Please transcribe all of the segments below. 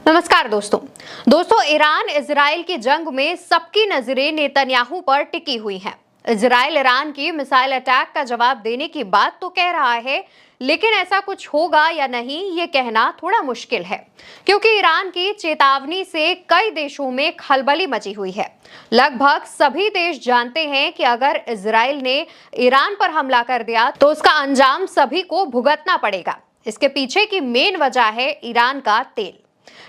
नमस्कार दोस्तों Iran Israel की जंग में सबकी नजरें नेतन्याहू पर टिकी हुई हैं। इजराइल ईरान की मिसाइल अटैक का जवाब देने की बात तो कह रहा है, लेकिन ऐसा कुछ होगा या नहीं ये कहना थोड़ा मुश्किल है, क्योंकि ईरान की चेतावनी से कई देशों में खलबली मची हुई है। लगभग सभी देश जानते हैं कि अगर इजराइल ने ईरान पर हमला कर दिया तो उसका अंजाम सभी को भुगतना पड़ेगा। इसके पीछे की मेन वजह है ईरान का तेल।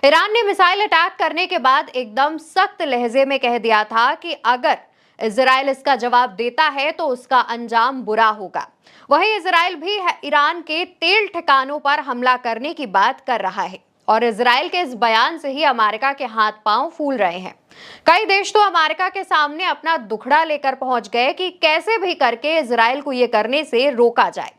ईरान ने मिसाइल अटैक करने के बाद एकदम सख्त लहजे में कह दिया था कि अगर इजराइल इसका जवाब देता है तो उसका अंजाम बुरा होगा। वहीं इजराइल भी ईरान के तेल ठिकानों पर हमला करने की बात कर रहा है और इजराइल के इस बयान से ही अमेरिका के हाथ पांव फूल रहे हैं। कई देश तो अमेरिका के सामने अपना दुखड़ा लेकर पहुंच गए कि कैसे भी करके इजराइल को ये करने से रोका जाए।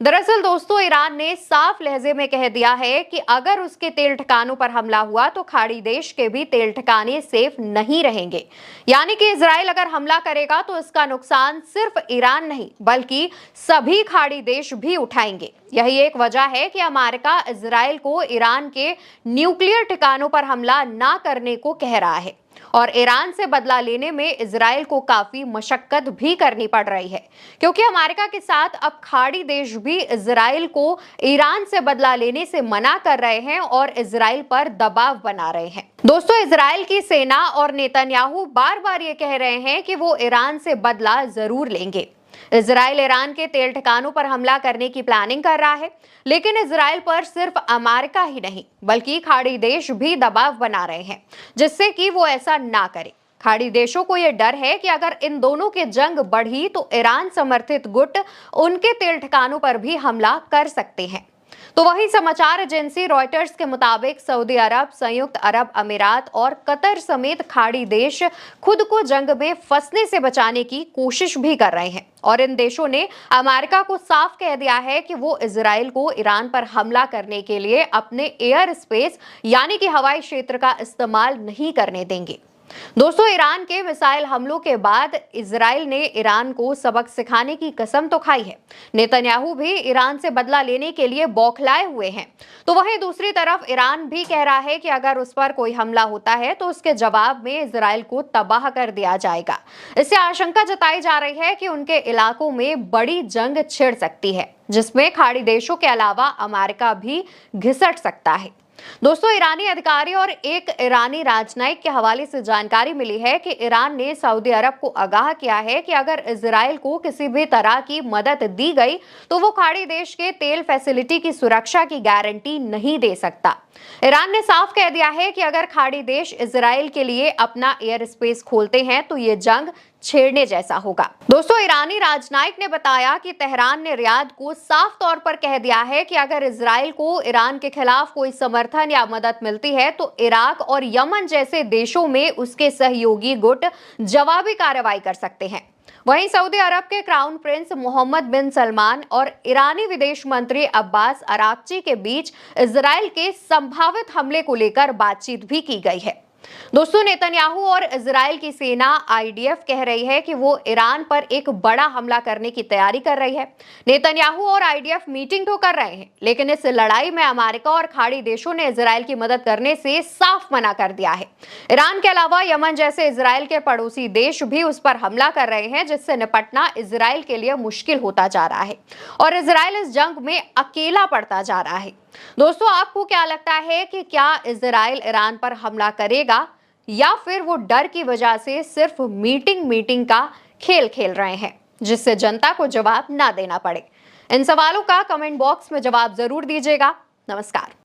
दरअसल दोस्तों, ईरान ने साफ लहजे में कह दिया है कि अगर उसके तेल ठिकानों पर हमला हुआ तो खाड़ी देश के भी तेल ठिकाने सेफ नहीं रहेंगे। यानी कि इजराइल अगर हमला करेगा तो इसका नुकसान सिर्फ ईरान नहीं बल्कि सभी खाड़ी देश भी उठाएंगे। यही एक वजह है कि अमेरिका इजराइल को ईरान के न्यूक्लियर ठिकानों पर हमला ना करने को कह रहा है और ईरान से बदला लेने में इजराइल को काफी मशक्कत भी करनी पड़ रही है, क्योंकि अमेरिका के साथ अब खाड़ी देश भी इजराइल को ईरान से बदला लेने से मना कर रहे हैं और इजराइल पर दबाव बना रहे हैं। दोस्तों, इजराइल की सेना और नेतन्याहू बार बार ये कह रहे हैं कि वो ईरान से बदला जरूर लेंगे। इजराइल ईरान के तेल ठिकानों पर हमला करने की प्लानिंग कर रहा है, लेकिन इजराइल पर सिर्फ अमेरिका ही नहीं बल्कि खाड़ी देश भी दबाव बना रहे हैं जिससे कि वो ऐसा ना करे। खाड़ी देशों को यह डर है कि अगर इन दोनों की जंग बढ़ी तो ईरान समर्थित गुट उनके तेल ठिकानों पर भी हमला कर सकते हैं। तो वही समाचार एजेंसी रॉयटर्स के मुताबिक सऊदी अरब, संयुक्त अरब अमीरात और कतर समेत खाड़ी देश खुद को जंग में फंसने से बचाने की कोशिश भी कर रहे हैं और इन देशों ने अमेरिका को साफ कह दिया है कि वो इजराइल को ईरान पर हमला करने के लिए अपने एयर स्पेस यानी कि हवाई क्षेत्र का इस्तेमाल नहीं करने देंगे। दोस्तों, ईरान के मिसाइल हमलों के बाद इजराइल ने ईरान को सबक सिखाने की कसम तो खाई है। नेतन्याहू भी ईरान से बदला लेने के लिए बौखलाए हुए हैं। तो वहीं दूसरी तरफ ईरान भी कह रहा है कि अगर उस पर कोई हमला होता है तो उसके जवाब में इजराइल को तबाह कर दिया जाएगा। इससे आशंका जताई जा रही है कि उनके इलाकों में बड़ी जंग छिड़ सकती है, जिसमें खाड़ी देशों के अलावा अमेरिका भी घिसट सकता है। दोस्तों, ईरानी अधिकारी और एक ईरानी राजनयिक के हवाले से जानकारी मिली है कि ईरान ने सऊदी अरब को आगाह किया है कि अगर इजराइल को किसी भी तरह की मदद दी गई तो वो खाड़ी देश के तेल फैसिलिटी की सुरक्षा की गारंटी नहीं दे सकता। ईरान ने साफ कह दिया है कि अगर खाड़ी देश इजराइल के लिए अपना एयर स्पेस खोलते हैं तो ये जंग छेड़ने जैसा होगा। दोस्तों, ईरानी राजनयिक ने बताया कि तेहरान ने रियाद को साफ तौर पर कह दिया है कि अगर इजराइल को ईरान के खिलाफ कोई समर्थन या मदद मिलती है तो इराक और यमन जैसे देशों में उसके सहयोगी गुट जवाबी कार्रवाई कर सकते हैं। वहीं सऊदी अरब के क्राउन प्रिंस मोहम्मद बिन सलमान और ईरानी विदेश मंत्री अब्बास अराक्ची के बीच इजराइल के संभावित हमले को लेकर बातचीत भी की गई है। दोस्तों, नेतन्याहू और इजराइल की सेना आईडीएफ कह रही है कि वो ईरान पर एक बड़ा हमला करने की तैयारी कर रही है। नेतन्याहू और आईडीएफ मीटिंग तो कर रहे हैं, लेकिन इस लड़ाई में अमेरिका और खाड़ी देशों ने इजराइल की मदद करने से साफ मना कर दिया है। ईरान के अलावा यमन जैसे इजराइल के पड़ोसी देश भी उस पर हमला कर रहे हैं, जिससे निपटना इजराइल के लिए मुश्किल होता जा रहा है और इजराइल इस जंग में अकेला पड़ता जा रहा है। दोस्तों, आपको क्या लगता है कि क्या इजराइल ईरान पर हमला करेगा या फिर वो डर की वजह से सिर्फ मीटिंग का खेल खेल रहे हैं जिससे जनता को जवाब ना देना पड़े? इन सवालों का कमेंट बॉक्स में जवाब जरूर दीजिएगा। नमस्कार।